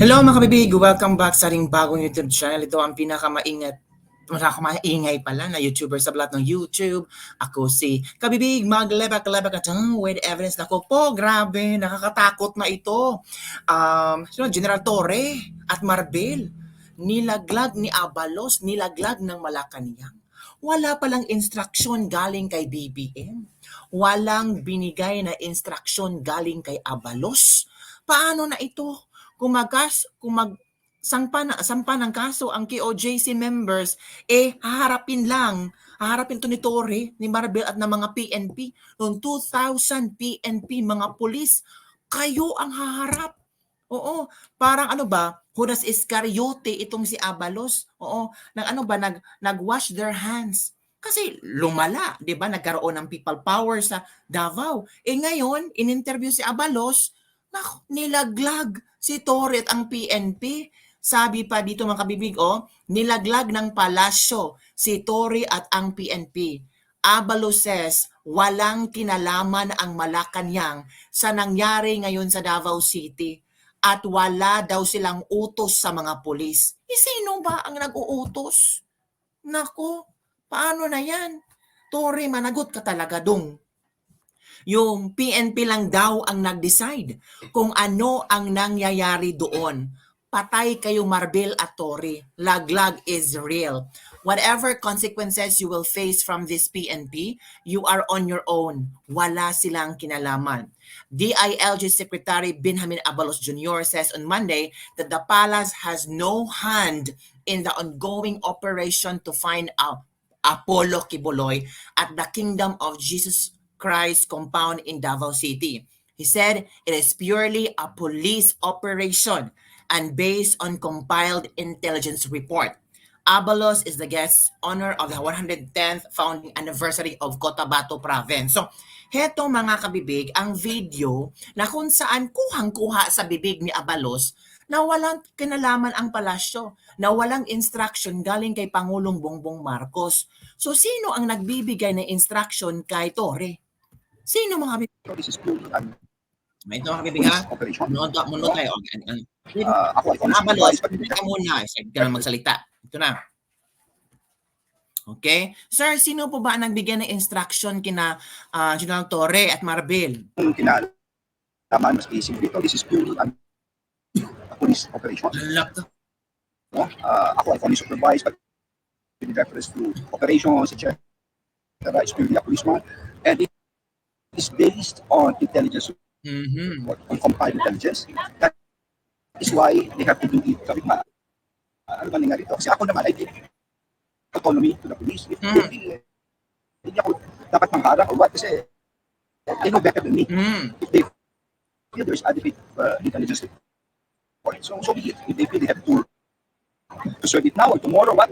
Hello mga kabibig! Welcome back sa ating bagong YouTube channel. Ito ang pinakamaingay pala na YouTuber sa lahat ng YouTube. Ako si Kabibig, maglebak-lebak at with evidence. Ako po, grabe, nakakatakot na ito. General Torre at Marbel, nilaglag ni Abalos, nilaglag ng Malacanang. Wala palang instruksyon galing kay BBM. Walang binigay na instruksyon galing kay Abalos. Paano na ito? Kung sampa ng kaso ang KOJC members, haharapin to ni Torre, ni Marbel at ng mga PNP. Noong 2000 PNP, mga pulis, kayo ang haharap. Oo, parang ano ba, Judas Iscariote itong si Abalos. Oo, nag-wash their hands. Kasi lumala, 'di ba? Nagkaroon ng people power sa Davao. Ngayon, in-interview si Abalos, nilaglag si Torre at ang PNP. Sabi pa dito mga kabibig, nilaglag ng palasyo si Torre at ang PNP. Abalos says, walang kinalaman ang Malacanang sa nangyari ngayon sa Davao City at wala daw silang utos sa mga pulis. Sino ba ang nag-uutos? Nako, paano na yan? Torre, managot ka talaga dong. Yung PNP lang daw ang nag-decide kung ano ang nangyayari doon. Patay kayo Marbel at Torre. Laglag is real. Whatever consequences you will face from this PNP, you are on your own. Wala silang kinalaman. DILG Secretary Benjamin Abalos Jr. says on Monday that the palace has no hand in the ongoing operation to find out Apollo Kibuloy at the Kingdom of Jesus Christ compound in Davao City. He said it is purely a police operation and based on compiled intelligence report. Abalos is the guest honor of the 110th founding anniversary of Cotabato Province. So, heto mga kabibig, ang video na kung saan kuhang-kuha sa bibig ni Abalos na walang kinalaman ang palasyo, na walang instruction galing kay Pangulong Bongbong Marcos. So, sino ang nagbibigay ng instruction kay Torre? Sino mga kabibig? This is purely an May ito mga kabibig ha? operation. Muno tayo. Ako ay Abalos, ka muna. Sige ka na magsalita. Ito na. Okay? Sir, sino po ba ang nagbigay ng instruction kina General Torre at Marbel? Kung kinalaman mas isip dito, this is purely a police operation. Ako ay only supervised but with reference to operations, etc. It's purely a policeman. And it is based on intelligence, on compiled intelligence. That is why they have to do it. Sabi nga, ano ba nangyari ito? Kasi ako naman, I give autonomy to the police. Hindi ako dapat mangharap or what, kasi they know better than me. If they feel there's adequate intelligence for it, so be it. If they feel they have to serve it now or tomorrow, what?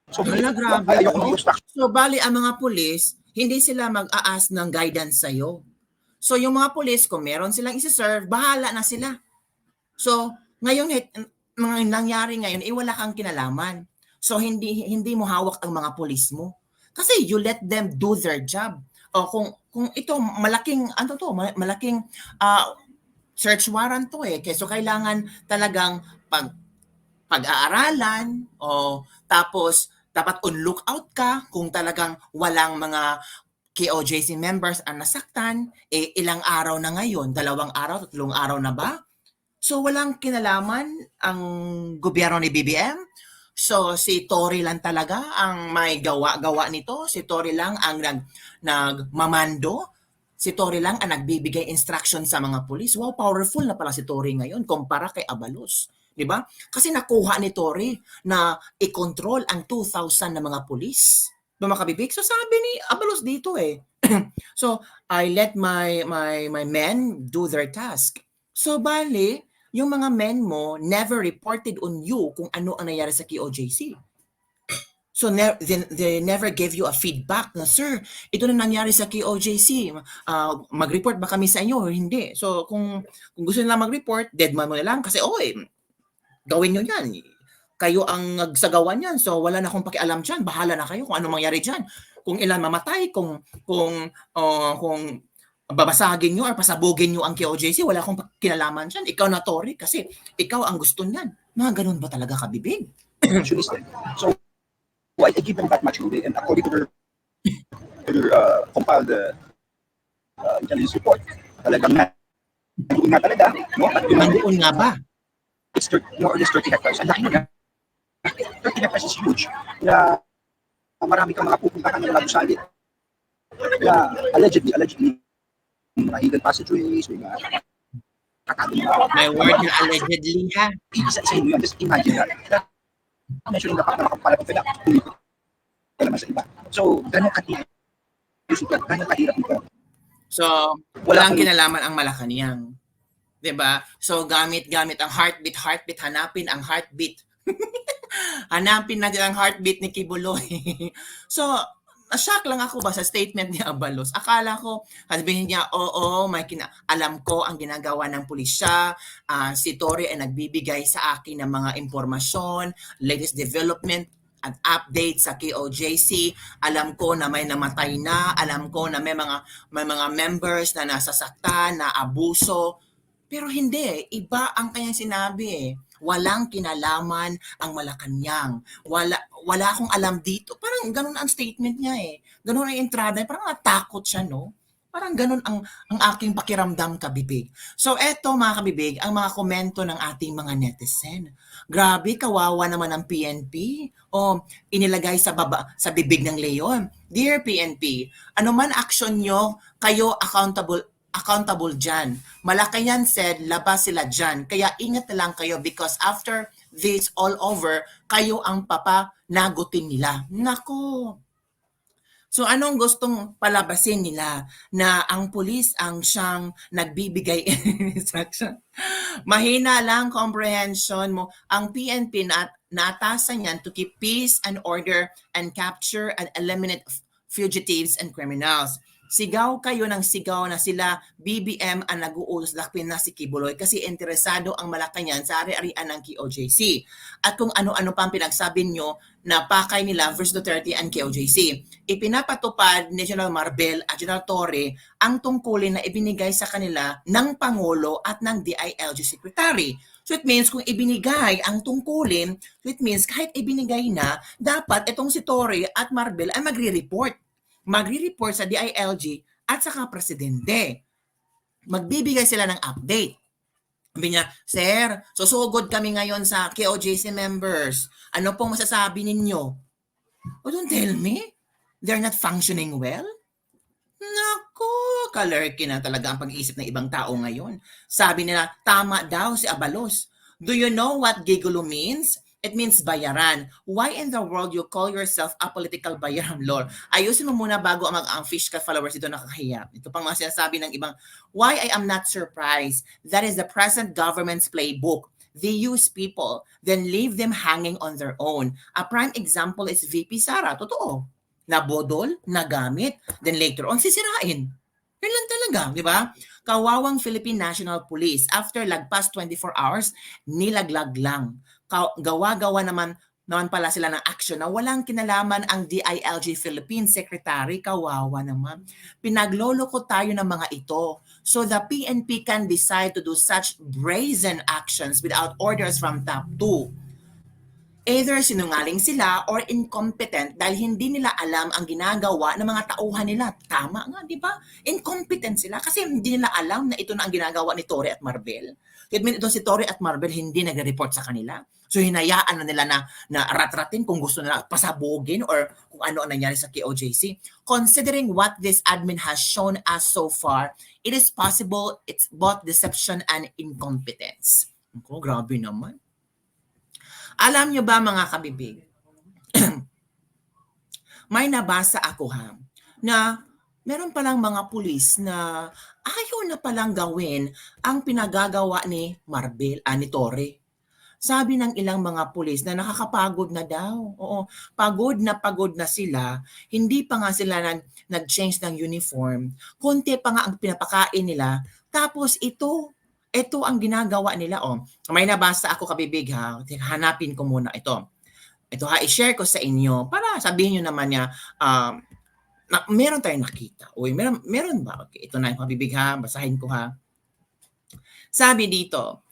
So, grabe. So, bali ang mga pulis, hindi sila mag-a-ask ng guidance sa'yo. So, yung mga pulis, kung meron silang isi-serve, bahala na sila. So, ngayon, mga nangyari ngayon, wala kang kinalaman. So, hindi mo hawak ang mga pulis mo. Kasi you let them do their job. O kung ito, malaking search warrant to Kaya so, kailangan talagang pag-aaralan tapos dapat on lookout ka kung talagang walang mga KOJC members ang nasaktan, ilang araw na ngayon, 2 araw, 3 araw na ba? So walang kinalaman ang gobyerno ni BBM. So si Torre lang talaga ang may gawa nito. Si Torre lang ang nagmamando. Si Torre lang ang nagbibigay instruction sa mga pulis. Wow, powerful na pala si Torre ngayon kumpara kay Abalos. Diba? Kasi nakuha ni Torre na i-control ang 2,000 na mga pulis. Mga kabibig. So sabi ni Abalos dito so I let my men do their task. So bali, yung mga men mo never reported on you kung ano ang nangyari sa KOJC. So they never gave you a feedback na, sir, ito na nangyari sa KOJC. Mag-report ba kami sa inyo o hindi? So kung gusto nila mag-report, deadman mo na lang kasi gawin nyo yan. Kayo ang nagsagawa niyan. So wala na akong pakialam dyan. Bahala na kayo kung ano mangyari dyan. Kung ilan mamatay, kung babasagin nyo or pasabugin nyo ang KOJC, wala akong kinalaman dyan. Ikaw na, Tory, kasi ikaw ang gusto niyan. Mga ganun ba talaga kabibig? So I give them that much credit, and according to their compiled intelligence report, talagang nandoon nga talaga, no? At Nandoon nga ba? it's more or less 30 hectares. Ang laki na 30 hectares is huge. Kaya marami kang mga pupuntahan ng mga gusali. Kaya allegedly, mga hidden passageways, may mga May word na allegedly, ha? isa inyo yan. Just imagine that. Mentioning the fact na makapala ko sila, hindi ko naman sa iba. So, ganun kahirap. Ganun kahirap ito. So, walang kinalaman ang Malacanang. 'Di ba? So, gamit ang heartbeat, hanapin ang heartbeat. Hanapin natin ang heartbeat ni Kibuloy. So, na-shock lang ako ba sa statement ni Abalos. Akala ko, sabihin niya, oo, alam ko ang ginagawa ng pulisya. Si Tory ay nagbibigay sa akin ng mga impormasyon, latest development, at update sa KOJC. Alam ko na may namatay na. Alam ko na may mga members na nasasaktan, na abuso. Pero hindi, iba ang kanyang sinabi eh. Walang kinalaman ang Malacanang. Wala akong alam dito. Parang ganun ang statement niya eh. Ganun ang entrada. Parang natakot siya, no? Parang ganun ang aking pakiramdam, kabibig. So eto mga kabibig, ang mga komento ng ating mga netizen. Grabe, kawawa naman ang PNP. O inilagay sa bibig ng leon. Dear PNP, anuman action nyo, kayo accountable dyan. Malacanang said, labas sila dyan. Kaya ingat na lang kayo because after this all over, kayo ang papanagutin nila. Nako. So anong gustong palabasin nila? Na ang pulis ang siyang nagbibigay instruction? Mahina lang comprehension mo. Ang PNP naatasan yan to keep peace and order and capture and eliminate fugitives and criminals. Sigaw kayo ng sigaw na sila BBM ang nag-uulos lakpin na si Kibuloy kasi interesado ang Malacanang sa ari-arian ng KOJC. At kung ano-ano pang pinagsabi nyo na pakay nila versus Duterte and KOJC. Ipinapatupad ni General Marbel at General Torre ang tungkulin na ibinigay sa kanila ng Pangulo at ng DILG Secretary. So it means kung ibinigay ang tungkulin, so it means kahit ibinigay na, dapat itong si Torre at Marbel ay magre-report sa DILG at saka presidente. Magbibigay sila ng update. Sabi niya, Sir, susugod kami ngayon sa KOJC members. Ano pong masasabi ninyo? Oh, don't tell me. They're not functioning well? Naku, kalerky na talaga ang pag-iisip ng ibang tao ngayon. Sabi nila, tama daw si Abalos. Do you know what gigolo means? It means bayaran. Why in the world you call yourself a political bayaran, Lord? Ayusin mo muna bago ang fish ka followers dito nakakahiya. Ito pang mga sinasabi ng ibang, why I am not surprised. That is the present government's playbook. They use people, then leave them hanging on their own. A prime example is VP Sara. Totoo. Nabodol, nagamit, then later on sisirain. Yun lang talaga, di ba? Kawawang Philippine National Police, after lagpas 24 hours, nilaglag lang. Gawa-gawa naman pala sila ng action na walang kinalaman ang DILG Philippine Secretary. Kawawa naman. Pinagloloko tayo ng mga ito. So the PNP can decide to do such brazen actions without orders from top 2. Either sinungaling sila or incompetent dahil hindi nila alam ang ginagawa ng mga tauhan nila. Tama nga, di ba? Incompetent sila kasi hindi nila alam na ito na ang ginagawa ni Torre at Marbel. Kaya ito si Torre at Marbel hindi nagre-report sa kanila. So hinayaan na nila na rat-ratin kung gusto nila pasabugin or kung ano ang nangyari sa KOJC. Considering what this admin has shown us so far, it is possible it's both deception and incompetence. Oh, grabe naman. Alam nyo ba mga kabibig, may nabasa ako na meron palang mga pulis na ayaw na palang gawin ang pinagagawa ni Marbel, ni Torre. Sabi ng ilang mga pulis na nakakapagod na daw. Oo, pagod na sila. Hindi pa nga sila nag-change ng uniform. Konti pa nga ang pinapakain nila. Tapos ito ang ginagawa nila. May nabasa ako kabibig hanapin ko muna ito. Ito i-share ko sa inyo para sabihin nyo naman niya meron tayong nakita. Uy, meron ba? Okay, ito na yung mabibig ha. Basahin ko ha. Sabi dito,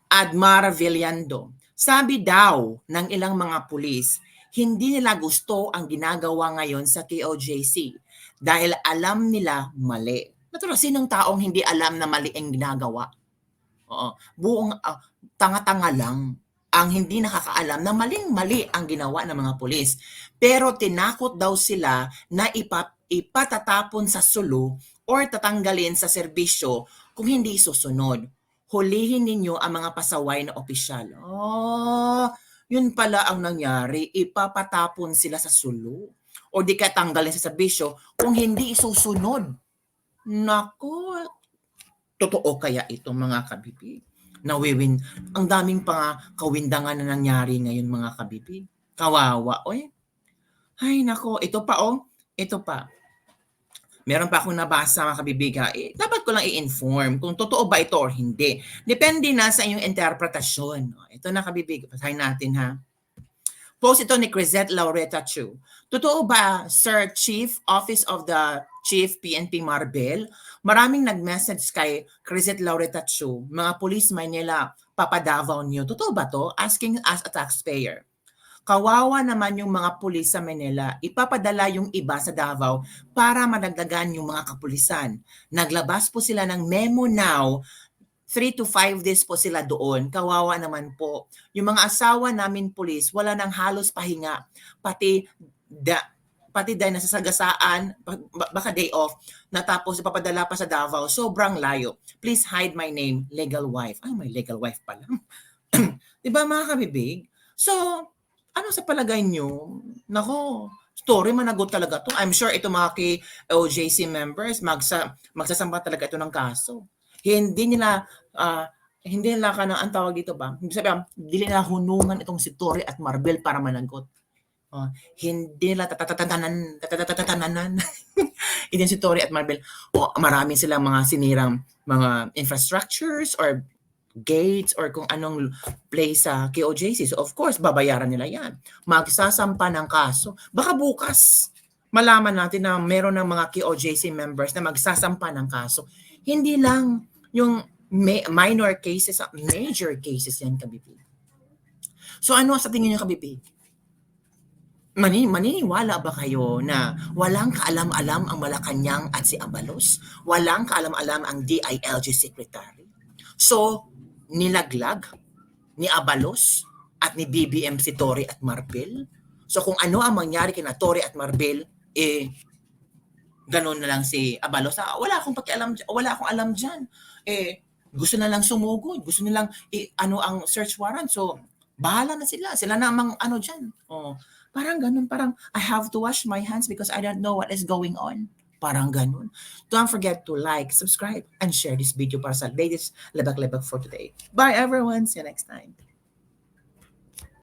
Admar Villando, sabi daw ng ilang mga pulis, hindi nila gusto ang ginagawa ngayon sa KOJC dahil alam nila mali. Natural, sinong taong hindi alam na mali ang ginagawa? Oo, buong tanga-tanga lang ang hindi nakakaalam na maling-mali ang ginawa ng mga pulis. Pero tinakot daw sila na ipatatapon sa sulu or tatanggalin sa serbisyo kung hindi susunod. Hulihin ninyo ang mga pasaway na opisyal. Oh, yun pala ang nangyari. Ipapatapon sila sa sulu o di kaya tanggalin sa serbisyo kung hindi isusunod. Naku, totoo kaya ito mga kabibig? Nawiwin, ang daming kawindangan na nangyari ngayon mga kabibig. Kawawa, oy. Ay nako, ito pa oh, ito pa. Meron pa akong nabasa mga kabibig ha. Dapat ko lang i-inform kung totoo ba ito or hindi. Depende na sa inyong interpretasyon. Ito na kabibig, pasahin natin ha. Post ito ni Crisette Laureta Chu. Totoo ba, Sir Chief, Office of the Chief PNP Marbel? Maraming nag-message kay Crisette Laureta Chu, mga Police Manila, papadavaw niyo. Totoo ba to? Asking as a taxpayer. Kawawa naman yung mga pulis sa Manila. Ipapadala yung iba sa Davao para madagdagan yung mga kapulisan. Naglabas po sila ng memo now 3 to 5 days po sila doon. Kawawa naman po. Yung mga asawa namin pulis, wala nang halos pahinga. Pati dahil nasa sagasaan, baka day off, natapos ipapadala pa sa Davao. Sobrang layo. Please hide my name, legal wife. Ay, may legal wife pala. Diba mga kabibig? So, ano sa palagay nyo? Nako, story managot talaga to. I'm sure ito mga KOJC members, magsasamba talaga ito ng kaso. Hindi nila ang tawag dito ba? Hindi nila hunungan itong si Tori at Marbel para managot. Hindi nila tatatatanan. Hindi si Tori at Marbel. Marami silang mga sinirang mga infrastructures or gates or kung anong place sa KOJC. So of course, babayaran nila yan. Magsasampa ng kaso. Baka bukas, malaman natin na meron ng mga KOJC members na magsasampa ng kaso. Hindi lang yung minor cases, major cases yan, kabibig. So ano sa tingin niyo, kabibig? Maniniwala ba kayo na walang kaalam-alam ang Malacanang at si Abalos? Walang kaalam-alam ang DILG Secretary? So, nilaglag ni Abalos at ni BBM si Tori at Marbel? So kung ano ang mangyari kina Tori at Marbel, ganun na lang si Abalos. Wala akong pakialam, wala akong alam dyan. Gusto na lang sumugod, gusto nilang ang search warrant. So, bahala na sila. Sila namang dyan. Parang ganun, parang I have to wash my hands because I don't know what is going on. Parang ganun. Don't forget to like, subscribe, and share this video para sa latest lebak-lebak for today. Bye everyone. See you next time.